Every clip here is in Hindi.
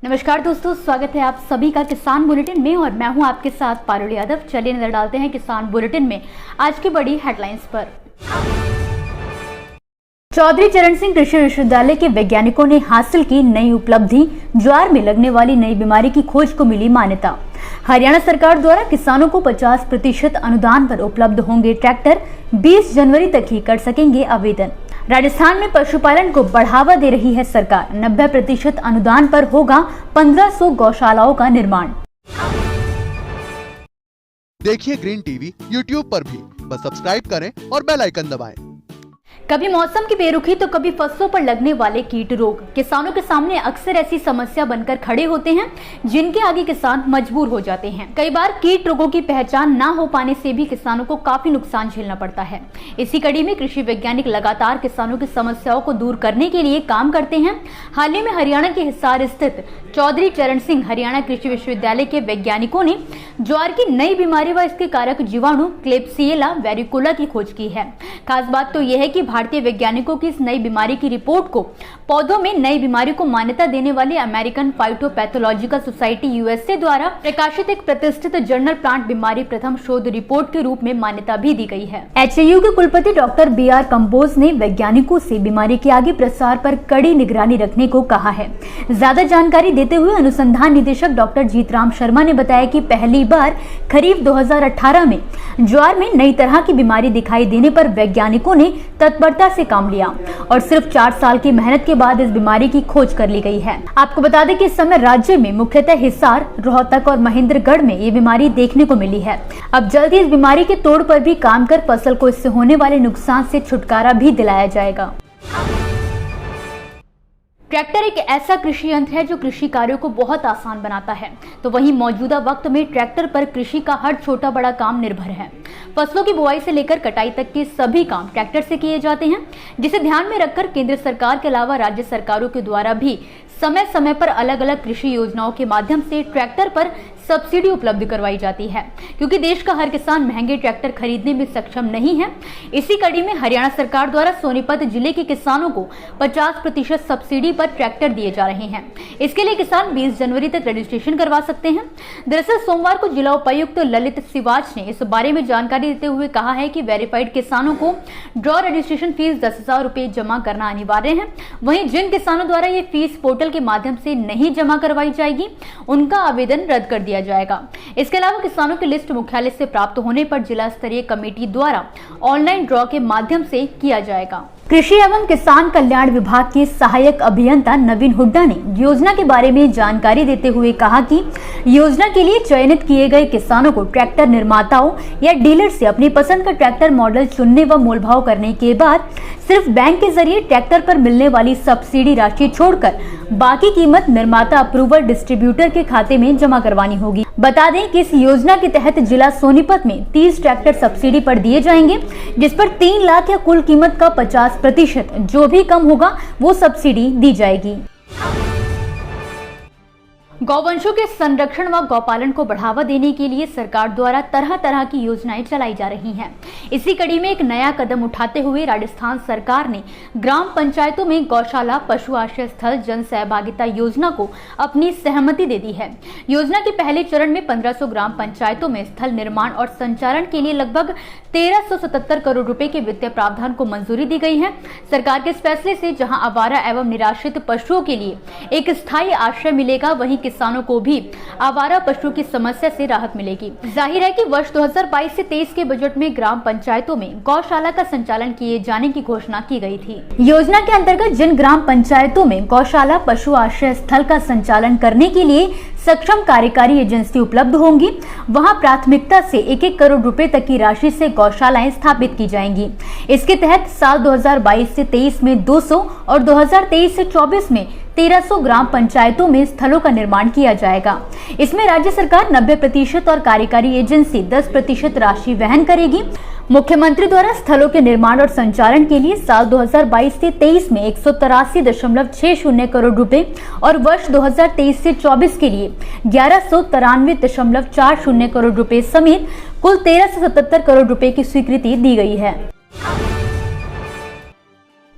नमस्कार दोस्तों, स्वागत है आप सभी का किसान बुलेटिन में और मैं हूं आपके साथ पारुल यादव। चलिए नजर डालते हैं किसान बुलेटिन में आज की बड़ी हेडलाइंस पर। चौधरी चरण सिंह कृषि विश्वविद्यालय के वैज्ञानिकों ने हासिल की नई उपलब्धि, ज्वार में लगने वाली नई बीमारी की खोज को मिली मान्यता। हरियाणा सरकार द्वारा किसानों को 50% अनुदान पर उपलब्ध होंगे ट्रैक्टर, 20 जनवरी तक ही कर सकेंगे आवेदन। राजस्थान में पशुपालन को बढ़ावा दे रही है सरकार, 90% अनुदान पर होगा 1500 गौशालाओं का निर्माण। देखिए ग्रीन टीवी यूट्यूब पर भी, बस सब्सक्राइब करें और बेल आइकन दबाएं। कभी मौसम की बेरुखी तो कभी फसलों पर लगने वाले कीट रोग किसानों के सामने अक्सर ऐसी समस्या बनकर खड़े होते हैं जिनके आगे किसान मजबूर हो जाते हैं। कई बार कीट रोगों की पहचान ना हो पाने से भी किसानों को काफी नुकसान झेलना पड़ता है। इसी कड़ी में कृषि वैज्ञानिक लगातार किसानों की समस्याओं को दूर करने के लिए काम करते हैं। हाल ही में हरियाणा के हिसार स्थित चौधरी चरण सिंह हरियाणा कृषि विश्वविद्यालय के वैज्ञानिकों ने ज्वार की नई बीमारी व इसके कारक जीवाणु क्लेब्सिएला वेरिकोला की खोज की है। खास बात तो यह है कि भारतीय वैज्ञानिकों की इस नई बीमारी की रिपोर्ट को पौधों में नई बीमारी को मान्यता देने वाली अमेरिकन फाइटोपैथोलॉजिकल सोसाइटी यूएसए द्वारा प्रकाशित एक प्रतिष्ठित जर्नल प्लांट बीमारी प्रथम शोध रिपोर्ट के रूप में मान्यता भी दी गई है। एचएयू के कुलपति डॉक्टर बीआर कंबोज ने वैज्ञानिकों से बीमारी के आगे प्रसार पर कड़ी निगरानी रखने को कहा है। ज्यादा जानकारी देते हुए अनुसंधान निदेशक डॉक्टर जीतराम शर्मा ने बताया कि पहली बार खरीफ 2018 में ज्वार में नई तरह की बीमारी दिखाई देने पर वैज्ञानिकों ने तत्परता से काम लिया और सिर्फ 4 साल की मेहनत के बाद इस बीमारी की खोज कर ली गई है। आपको बता दें कि इस समय राज्य में मुख्यतः हिसार, रोहतक और महेंद्रगढ़ में ये बीमारी देखने को मिली है। अब जल्द ही इस बीमारी के तोड़ पर भी काम कर फसल को इससे होने वाले नुकसान से छुटकारा भी दिलाया जाएगा। ट्रैक्टर एक ऐसा कृषि यंत्र है जो कृषि कार्यों को बहुत आसान बनाता है, तो वहीं मौजूदा वक्त में ट्रैक्टर पर कृषि का हर छोटा बड़ा काम निर्भर है। फसलों की बुआई से लेकर कटाई तक के सभी काम ट्रैक्टर से किए जाते हैं, जिसे ध्यान में रखकर केंद्र सरकार के अलावा राज्य सरकारों के द्वारा भी समय समय पर अलग अलग कृषि योजनाओं के माध्यम से ट्रैक्टर पर सब्सिडी उपलब्ध करवाई जाती है, क्योंकि देश का हर किसान महंगे ट्रैक्टर खरीदने में सक्षम नहीं है। इसी कड़ी में हरियाणा सरकार द्वारा सोनीपत जिले के किसानों को 50% सब्सिडी पर ट्रैक्टर दिए जा रहे हैं। इसके लिए किसान 20 जनवरी तक रजिस्ट्रेशन करवा सकते हैं। दरअसल सोमवार को जिला उपायुक्त ललित सिवाच ने इस बारे में जानकारी देते हुए कहा है कि वेरीफाइड किसानों को ड्रॉ रजिस्ट्रेशन फीस 10,000 रुपए जमा करना अनिवार्य है। वहीं जिन किसानों द्वारा ये फीस पोर्टल के माध्यम से नहीं जमा करवाई जाएगी, उनका आवेदन रद्द कर दिया जाएगा। इसके अलावा किसानों की लिस्ट मुख्यालय से प्राप्त होने पर जिला स्तरीय कमेटी द्वारा ऑनलाइन ड्रॉ के माध्यम से किया जाएगा। कृषि एवं किसान कल्याण विभाग के सहायक अभियंता नवीन हुड्डा ने योजना के बारे में जानकारी देते हुए कहा कि योजना के लिए चयनित किए गए किसानों को ट्रैक्टर निर्माताओं या डीलर से अपनी पसंद का ट्रैक्टर मॉडल चुनने व मोलभाव करने के बाद सिर्फ बैंक के जरिए ट्रैक्टर पर मिलने वाली सब्सिडी राशि छोड़कर बाकी कीमत निर्माता अप्रूवल डिस्ट्रीब्यूटर के खाते में जमा करवानी होगी। बता दें कि इस योजना के तहत जिला सोनीपत में 30 ट्रैक्टर सब्सिडी पर दिए जाएंगे, जिस पर 3 लाख या कुल कीमत का 50% जो भी कम होगा वो सब्सिडी दी जाएगी। गौवंशों के संरक्षण व गौपालन को बढ़ावा देने के लिए सरकार द्वारा तरह तरह की योजनाएं चलाई जा रही हैं। इसी कड़ी में एक नया कदम उठाते हुए राजस्थान सरकार ने ग्राम पंचायतों में गौशाला, पशु आश्रय स्थल जन सहभागिता योजना को अपनी सहमति दे दी है। योजना के पहले चरण में 1500 ग्राम पंचायतों में स्थल निर्माण और संचालन के लिए लगभग 1377 करोड़ रुपए के वित्तीय प्रावधान को मंजूरी दी गई है। सरकार के इस फैसले से जहां आवारा एवं निराश्रित पशुओं के लिए एक स्थायी आश्रय मिलेगा, वहीं किसानों को भी आवारा पशुओं की समस्या से राहत मिलेगी। जाहिर है कि वर्ष 2022 से 23 के बजट में ग्राम पंचायतों में गौशाला का संचालन किए जाने की घोषणा की गई थी। योजना के अंतर्गत जिन ग्राम पंचायतों में गौशाला, पशु आश्रय स्थल का संचालन करने के लिए सक्षम कार्यकारी एजेंसी उपलब्ध होंगी, वहां प्राथमिकता से 1-1 करोड़ रुपए तक की राशि से गौशालाएं स्थापित की जाएंगी। इसके तहत साल 2022 से 23 में 200 और 2023 से 24 में 1300 ग्राम पंचायतों में स्थलों का निर्माण किया जाएगा। इसमें राज्य सरकार 90% और कार्यकारी एजेंसी 10% राशि वहन करेगी। मुख्यमंत्री द्वारा स्थलों के निर्माण और संचालन के लिए साल 2022 से 23 में 183.60 करोड़ रुपए और वर्ष 2023 से 24 के लिए 1193.40 करोड़ रुपए समेत कुल 1377 करोड़ रुपए की स्वीकृति दी गई है।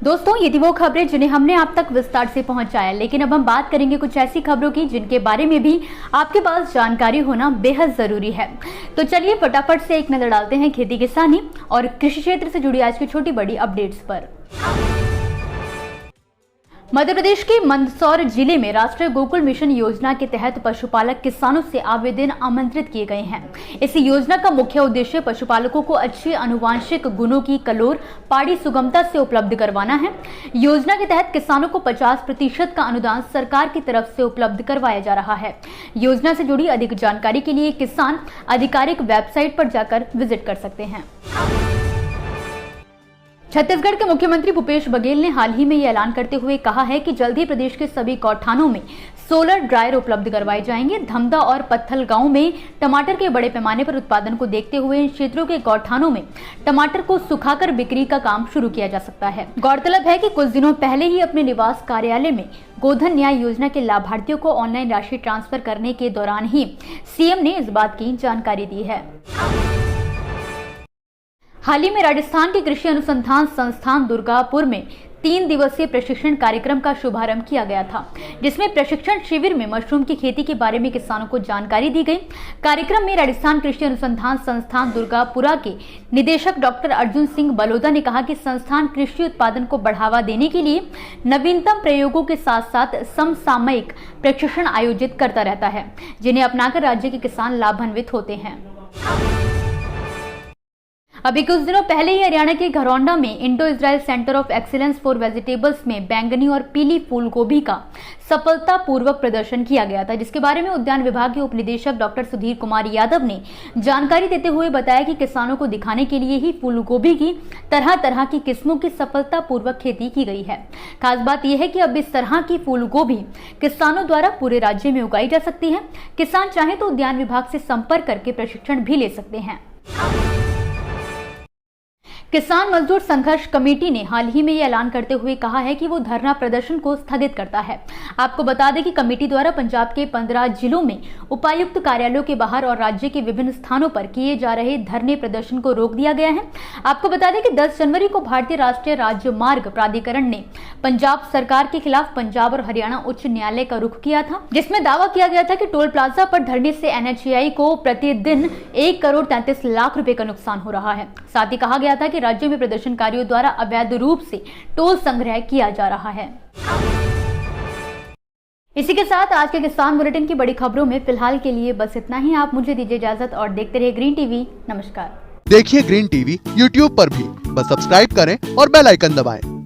दोस्तों, ये थी वो खबरें जिन्हें हमने आप तक विस्तार से पहुंचाया, लेकिन अब हम बात करेंगे कुछ ऐसी खबरों की जिनके बारे में भी आपके पास जानकारी होना बेहद जरूरी है। तो चलिए फटाफट से एक नजर डालते हैं खेती किसानी और कृषि क्षेत्र से जुड़ी आज की छोटी बड़ी अपडेट्स पर। मध्य प्रदेश के मंदसौर जिले में राष्ट्रीय गोकुल मिशन योजना के तहत पशुपालक किसानों से आवेदन आमंत्रित किए गए हैं। इस योजना का मुख्य उद्देश्य पशुपालकों को अच्छे आनुवांशिक गुणों की कलोर पाड़ी सुगमता से उपलब्ध करवाना है। योजना के तहत किसानों को 50% का अनुदान सरकार की तरफ से उपलब्ध करवाया जा रहा है। योजना से जुड़ी अधिक जानकारी के लिए किसान आधिकारिक वेबसाइट पर जाकर विजिट कर सकते हैं। छत्तीसगढ़ के मुख्यमंत्री भूपेश बघेल ने हाल ही में ये ऐलान करते हुए कहा है कि जल्द ही प्रदेश के सभी गौठानों में सोलर ड्रायर उपलब्ध करवाए जाएंगे। धमदा और पत्थल गांव में टमाटर के बड़े पैमाने पर उत्पादन को देखते हुए इन क्षेत्रों के गौठानों में टमाटर को सुखाकर बिक्री का काम शुरू किया जा सकता है। गौरतलब है कि कुछ दिनों पहले ही अपने निवास कार्यालय में गोधन न्याय योजना के लाभार्थियों को ऑनलाइन राशि ट्रांसफर करने के दौरान ही सीएम ने इस बात की जानकारी दी है। हाल ही में राजस्थान के कृषि अनुसंधान संस्थान दुर्गापुर में 3 दिवसीय प्रशिक्षण कार्यक्रम का शुभारंभ किया गया था, जिसमें प्रशिक्षण शिविर में मशरूम की खेती के बारे में किसानों को जानकारी दी गई। कार्यक्रम में राजस्थान कृषि अनुसंधान संस्थान दुर्गापुरा के निदेशक डॉक्टर अर्जुन सिंह बलोदा ने कहा कि संस्थान कृषि उत्पादन को बढ़ावा देने के लिए नवीनतम प्रयोगों के साथ साथ समसामयिक प्रशिक्षण आयोजित करता रहता है, जिन्हें अपनाकर राज्य के किसान लाभान्वित होते हैं। अभी कुछ दिनों पहले ही हरियाणा के घरौंडा में Indo Israel centre of excellence for vegetables में बैंगनी और पीली फूल गोभी का सफलतापूर्वक प्रदर्शन किया गया था, जिसके बारे में उद्यान विभाग के उप निदेशक डॉक्टर सुधीर कुमार यादव ने जानकारी देते हुए बताया कि किसानों को दिखाने के लिए ही फूल गोभी की तरह तरह की किस्मों की सफलतापूर्वक खेती की गई है। खास बात यह है कि अब इस तरह की फूल गोभी किसानों द्वारा पूरे राज्य में उगाई जा सकती है। किसान चाहे तो उद्यान विभाग से संपर्क करके प्रशिक्षण भी ले सकते हैं। किसान मजदूर संघर्ष कमेटी ने हाल ही में ये ऐलान करते हुए कहा है कि वो धरना प्रदर्शन को स्थगित करता है। आपको बता दें कि कमेटी द्वारा पंजाब के 15 जिलों में उपायुक्त कार्यालयों के बाहर और राज्य के विभिन्न स्थानों पर किए जा रहे धरने प्रदर्शन को रोक दिया गया है। आपको बता दें कि 10 जनवरी को भारतीय राष्ट्रीय राजमार्ग प्राधिकरण ने पंजाब सरकार के खिलाफ पंजाब और हरियाणा उच्च न्यायालय का रुख किया था, जिसमें दावा किया गया था कि टोल प्लाजा पर धरने से NHAI को प्रतिदिन 1 करोड़ 33 लाख रुपए का नुकसान हो रहा है। साथ ही कहा गया था कि राज्य में प्रदर्शनकारियों द्वारा अवैध रूप से टोल संग्रह किया जा रहा है। इसी के साथ आज के किसान बुलेटिन की बड़ी खबरों में फिलहाल के लिए बस इतना ही। आप मुझे दीजिए इजाजत और देखते रहिए ग्रीन टीवी। नमस्कार। देखिए ग्रीन टीवी यूट्यूब पर भी, बस सब्सक्राइब करें और बेल आइकन दबाएं।